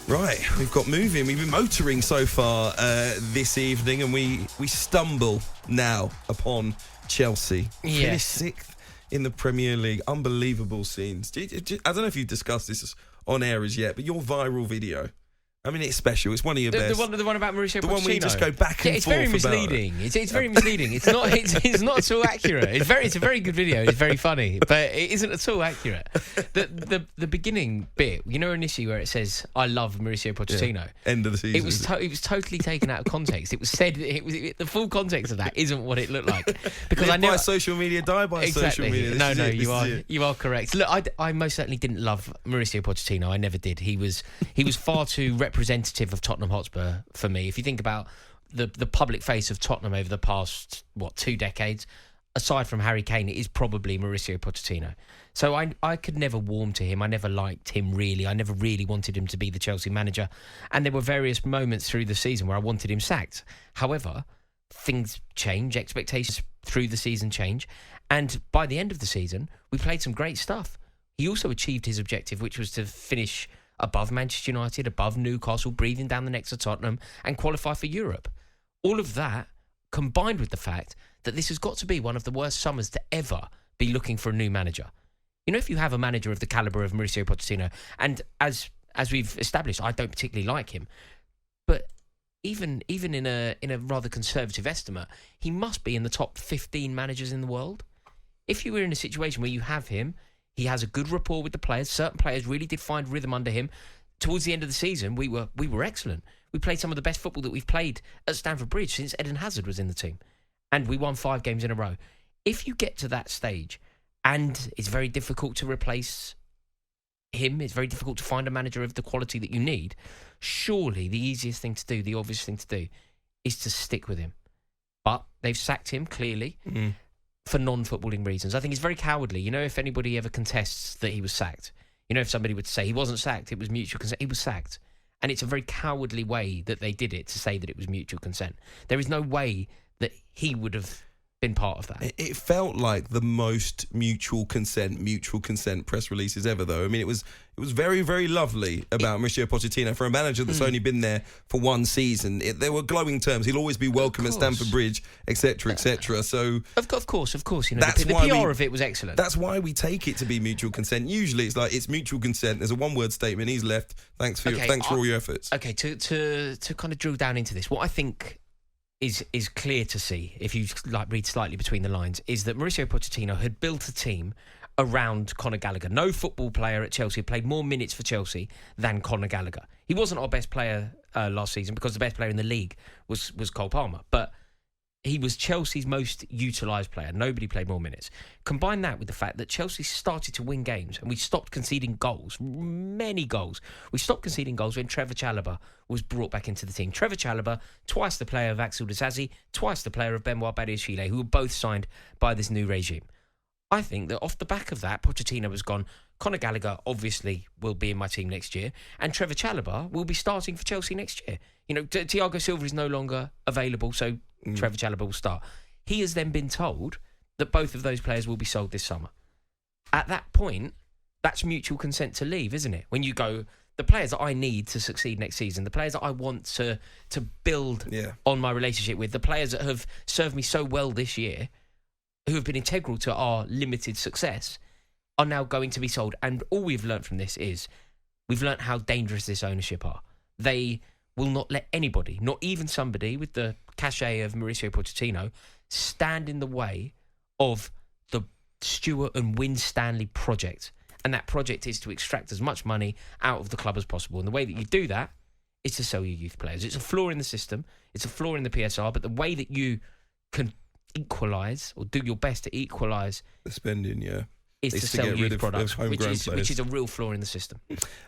Right, we've got moving. We've been motoring so far this evening, and we stumble now upon Chelsea. Finished 6th in the Premier League. Unbelievable scenes. I don't know if you've discussed this on air as yet, but your viral video, I mean, it's special. It's one of your best. The one about Mauricio Pochettino. The one where you just go back and it's forth. Very misleading. It's very misleading. It's not. It's not at all accurate. It's a very good video. It's very funny, but it isn't at all accurate. The beginning bit, initially where it says "I love Mauricio Pochettino," end of the season. It was totally taken out of context. It was said. The full context of that isn't what it looked like. Because I know by social media, die by social media. No, you are correct. Look, I most certainly didn't love Mauricio Pochettino. I never did. He was far too representative of Tottenham Hotspur for me. If you think about the public face of Tottenham over the past 2 decades, aside from Harry Kane, it is probably Mauricio Pochettino. So I could never warm to him. I never liked him really. I never really wanted him to be the Chelsea manager. And there were various moments through the season where I wanted him sacked. However, things change, expectations through the season change, and by the end of the season, we played some great stuff. He also achieved his objective, which was to finish above Manchester United, above Newcastle, breathing down the necks of Tottenham, and qualify for Europe. All of that, combined with the fact that this has got to be one of the worst summers to ever be looking for a new manager. If you have a manager of the calibre of Mauricio Pochettino, and as we've established, I don't particularly like him, but even in a rather conservative estimate, he must be in the top 15 managers in the world. If you were in a situation where you have him, he has a good rapport with the players. Certain players really did find rhythm under him. Towards the end of the season, we were excellent. We played some of the best football that we've played at Stamford Bridge since Eden Hazard was in the team. And we won 5 games in a row. If you get to that stage, and it's very difficult to replace him, it's very difficult to find a manager of the quality that you need, surely the easiest thing to do, the obvious thing to do, is to stick with him. But they've sacked him, clearly. For non-footballing reasons. I think it's very cowardly. If anybody ever contests that he was sacked, if somebody would say he wasn't sacked, it was mutual consent, he was sacked. And it's a very cowardly way that they did it to say that it was mutual consent. There is no way that he would have been part of that. It felt like the most mutual consent press releases ever, though. I mean, it was very, very lovely about Mauricio Pochettino for a manager that's only been there for 1 season. There were glowing terms. He'll always be welcome at Stamford Bridge, etc., etc. So of course. That's the PR of it was excellent. That's why we take it to be mutual consent. Usually, it's mutual consent. There's a one-word statement. He's left. Thanks for all your efforts. Okay, to kind of drill down into this, what I think is clear to see, if you read slightly between the lines, is that Mauricio Pochettino had built a team around Conor Gallagher. No football player at Chelsea played more minutes for Chelsea than Conor Gallagher. He wasn't our best player last season because the best player in the league was Cole Palmer, but he was Chelsea's most utilised player. Nobody played more minutes. Combine that with the fact that Chelsea started to win games and we stopped conceding goals, many goals. We stopped conceding goals when Trevor Chalobah was brought back into the team. Trevor Chalobah, twice the player of Axel Disasi, twice the player of Benoit Badiashile, who were both signed by this new regime. I think that off the back of that, Pochettino has gone, Conor Gallagher obviously will be in my team next year, and Trevor Chalobah will be starting for Chelsea next year. Thiago Silva is no longer available, so Trevor Chalobah will start. He has then been told that both of those players will be sold this summer. At that point, that's mutual consent to leave, isn't it? When you go, the players that I need to succeed next season, the players that I want to build on my relationship with, the players that have served me so well this year, who have been integral to our limited success, are now going to be sold. And all we've learnt from this is we've learnt how dangerous this ownership are. They will not let anybody, not even somebody with the cachet of Mauricio Pochettino, stand in the way of the Stuart and Winstanley project. And that project is to extract as much money out of the club as possible. And the way that you do that is to sell your youth players. It's a flaw in the system. It's a flaw in the PSR. But the way that you can equalise, or do your best to equalise the spending, is to sell youth products, which is a real flaw in the system.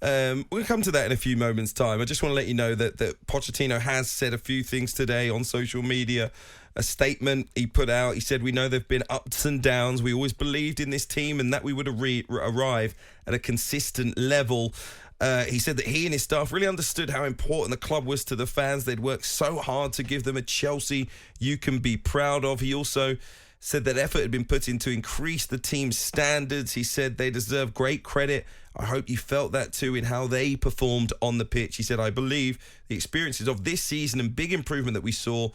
We'll come to that in a few moments' time. I just want to let you know that Pochettino has said a few things today on social media. A statement he put out, he said, "We know there have been ups and downs. We always believed in this team and that we would arrive at a consistent level." He said that he and his staff really understood how important the club was to the fans. They'd worked so hard to give them a Chelsea you can be proud of. He also said that effort had been put in to increase the team's standards. He said they deserve great credit I hope you felt that too in how they performed on the pitch. He said, I believe the experiences of this season and big improvement that we saw,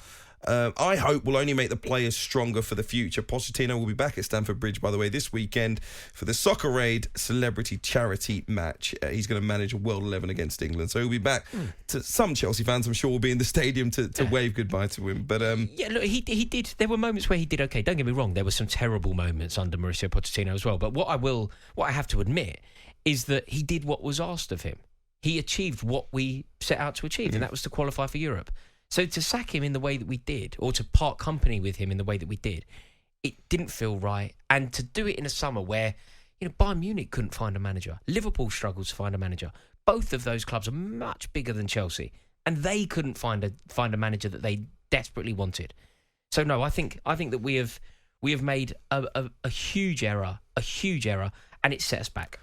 I hope will only make the players stronger for the future. Pochettino will be back at Stamford Bridge, by the way, this weekend for the Soccer Aid celebrity charity match. He's going to manage a World 11 against England. So he'll be back. To some Chelsea fans, I'm sure, will be in the stadium to wave goodbye to him. But yeah, look, he did. There were moments where he did okay. Don't get me wrong. There were some terrible moments under Mauricio Pochettino as well. But what I have to admit is that he did what was asked of him. He achieved what we set out to achieve, and that was to qualify for Europe. So to sack him in the way that we did, or to part company with him in the way that we did, it didn't feel right. And to do it in a summer where, Bayern Munich couldn't find a manager, Liverpool struggled to find a manager. Both of those clubs are much bigger than Chelsea, and they couldn't find a manager that they desperately wanted. So no, I think that we have made a huge error, and it set us back.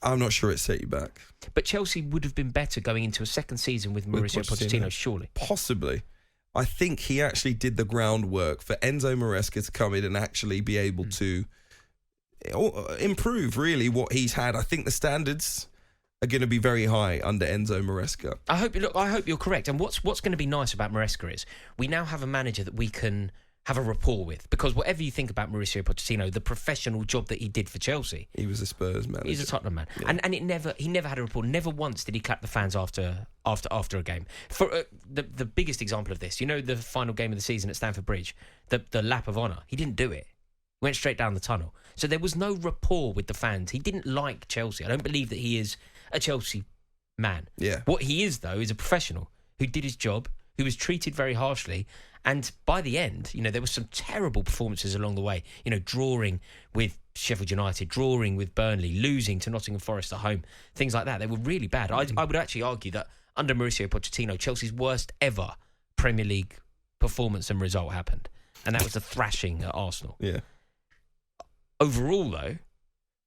I'm not sure it set you back. But Chelsea would have been better going into a second season with Mauricio Pochettino, surely. Possibly. I think he actually did the groundwork for Enzo Maresca to come in and actually be able to improve, really, what he's had. I think the standards are going to be very high under Enzo Maresca. I hope you're correct. And what's going to be nice about Maresca is we now have a manager that we can have a rapport with, because whatever you think about Mauricio Pochettino, the professional job that he did for Chelsea, he was a Spurs manager. He's a Tottenham man, yeah. and he never had a rapport. Never once did he clap the fans after a game. For the biggest example of this, the final game of the season at Stamford Bridge, the lap of honour, he didn't do it. He went straight down the tunnel. So there was no rapport with the fans. He didn't like Chelsea. I don't believe that he is a Chelsea man. Yeah. What he is, though, is a professional who did his job, who was treated very harshly. And by the end, there were some terrible performances along the way. Drawing with Sheffield United, drawing with Burnley, losing to Nottingham Forest at home, things like that. They were really bad. I would actually argue that under Mauricio Pochettino, Chelsea's worst ever Premier League performance and result happened. And that was the thrashing at Arsenal. Yeah. Overall, though,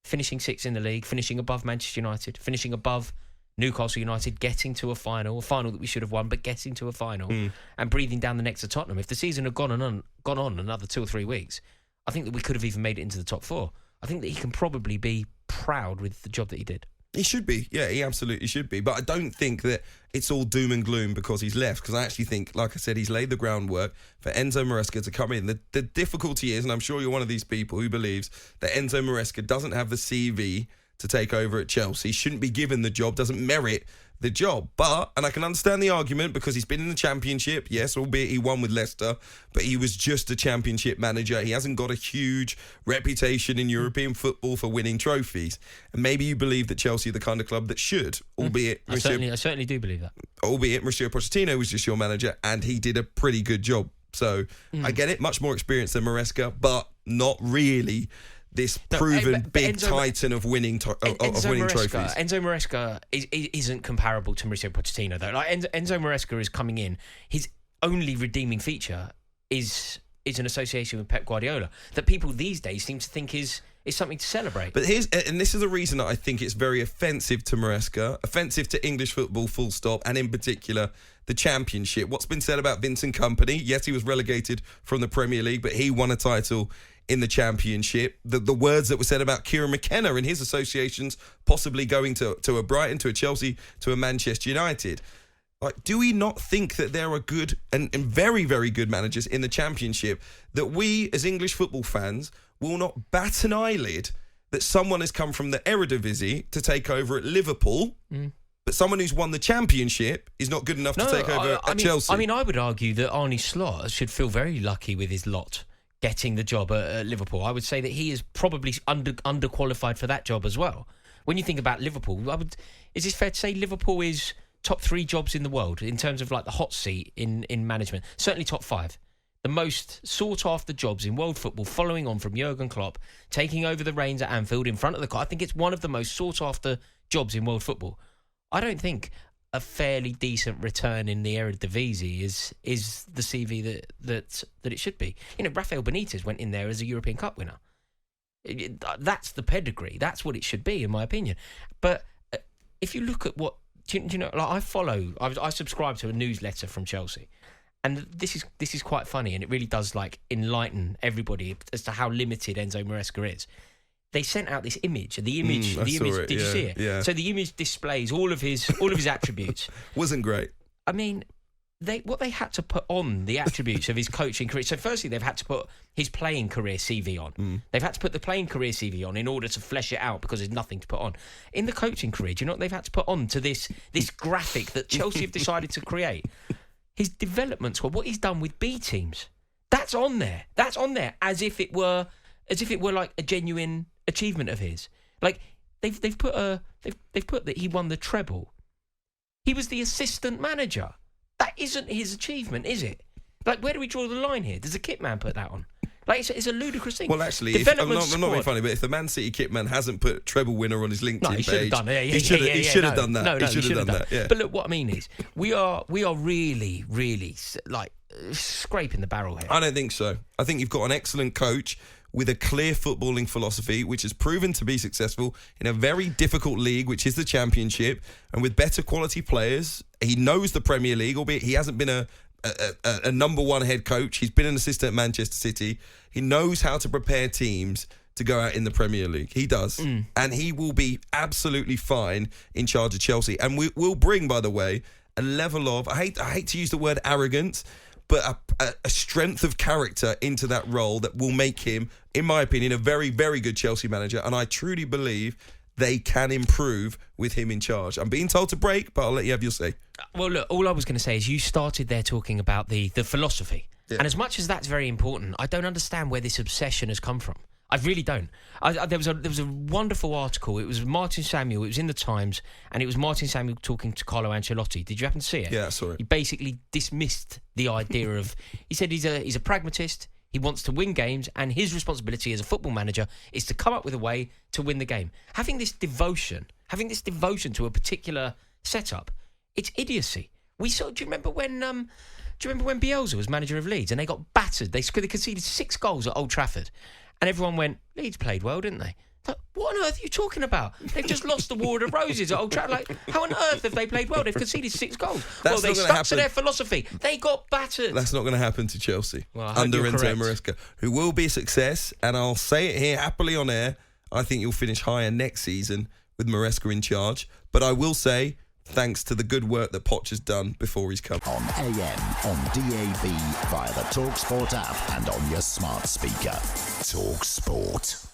finishing sixth in the league, finishing above Manchester United, finishing above Newcastle United, getting to a final that we should have won, but getting to a final and breathing down the necks of Tottenham. If the season had gone on another 2 or 3 weeks, I think that we could have even made it into the top 4. I think that he can probably be proud with the job that he did. He should be. Yeah, he absolutely should be. But I don't think that it's all doom and gloom because he's left, because I actually think, like I said, he's laid the groundwork for Enzo Maresca to come in. The difficulty is, and I'm sure you're one of these people who believes that Enzo Maresca doesn't have the CV to take over at Chelsea, shouldn't be given the job, doesn't merit the job. But, and I can understand the argument because he's been in the Championship, yes, albeit he won with Leicester, but he was just a Championship manager. He hasn't got a huge reputation in European football for winning trophies. And maybe you believe that Chelsea are the kind of club that should, albeit... I certainly do believe that. Albeit Mauricio Pochettino was just your manager and he did a pretty good job. So, I get it, much more experience than Maresca, but not really this proven big titan of winning trophies. Enzo Maresca isn't comparable to Mauricio Pochettino, though. Like Enzo Maresca is coming in. His only redeeming feature is an association with Pep Guardiola that people these days seem to think is something to celebrate. But this is the reason that I think it's very offensive to Maresca, offensive to English football, full stop, and in particular the Championship. What's been said about Vincent Kompany? Yes, he was relegated from the Premier League, but he won a title in the Championship. The words that were said about Kieran McKenna and his associations possibly going to a Brighton, to a Chelsea, to a Manchester United. Like, do we not think that there are good and very, very good managers in the Championship that we as English football fans will not bat an eyelid that someone has come from the Eredivisie to take over at Liverpool, but someone who's won the Championship is not good enough to take over at Chelsea? I would argue that Arne Slot should feel very lucky with his lot getting the job at Liverpool. I would say that he is probably underqualified for that job as well. When you think about Liverpool, is it fair to say Liverpool is top 3 jobs in the world in terms of like the hot seat in management? Certainly top 5. The most sought-after jobs in world football, following on from Jurgen Klopp, taking over the reins at Anfield in front of the car. I think it's one of the most sought-after jobs in world football. I don't think a fairly decent return in the Eredivisie is the CV that it should be. Rafael Benitez went in there as a European Cup winner. That's the pedigree. That's what it should be, in my opinion. But if you look at what... I subscribe to a newsletter from Chelsea. And this is quite funny, and it really does enlighten everybody as to how limited Enzo Maresca is. they sent out this image. The image. I saw it, Did you see it? Yeah. So the image displays all of his attributes. Wasn't great. I mean, what they had to put on the attributes of his coaching career. So firstly, they've had to put his playing career CV on. They've had to put the playing career CV on in order to flesh it out because there's nothing to put on. In the coaching career, do you know what they've had to put on to this graphic that Chelsea have decided to create? His development squad, what he's done with B teams. That's on there. That's on there as if it were like a genuine achievement of his. Like they've put that he won the treble. He was the assistant manager. That isn't his achievement, is it? Like, where do we draw the line here? Does the kit man put that on? Like, it's a ludicrous thing. Well, actually, I'm not being funny, but if the Man City kit man hasn't put treble winner on his LinkedIn he should have page, done it. He should have done that. No, he should have done that. Yeah. But look, what I mean is, we are really, really like scraping the barrel here. I don't think so. I think you've got an excellent coach with a clear footballing philosophy, which has proven to be successful in a very difficult league, which is the Championship, and with better quality players. He knows the Premier League, albeit he hasn't been a number one head coach. He's been an assistant at Manchester City. He knows how to prepare teams to go out in the Premier League. He does. And he will be absolutely fine in charge of Chelsea. And we'll bring, by the way, a level of, I hate to use the word arrogance, but a strength of character into that role that will make him, in my opinion, a very, very good Chelsea manager. And I truly believe they can improve with him in charge. I'm being told to break, but I'll let you have your say. Well, look, all I was going to say is you started there talking about the philosophy. Yeah. And as much as that's very important, I don't understand where this obsession has come from. I really don't. There was a wonderful article. It was Martin Samuel. It was in the Times, and it was Martin Samuel talking to Carlo Ancelotti. Did you happen to see it? Yeah, I saw it. He basically dismissed the idea of. He said he's a pragmatist. He wants to win games, and his responsibility as a football manager is to come up with a way to win the game. Having this devotion to a particular setup, it's idiocy. Do you remember when Bielsa was manager of Leeds and they got battered? They conceded 6 goals at Old Trafford. And everyone went, Leeds played well, didn't they? Like, what on earth are you talking about? They've just lost the War of the Roses at Old Trafford. Like, how on earth have they played well? They've conceded 6 goals. They stuck to their philosophy. They got battered. That's not going to happen to Chelsea under Enzo Maresca, who will be a success. And I'll say it here happily on air. I think you'll finish higher next season with Maresca in charge. But I will say, thanks to the good work that Poch has done before he's come. On AM, on DAB, via the talkSPORT app and on your smart speaker. talkSPORT.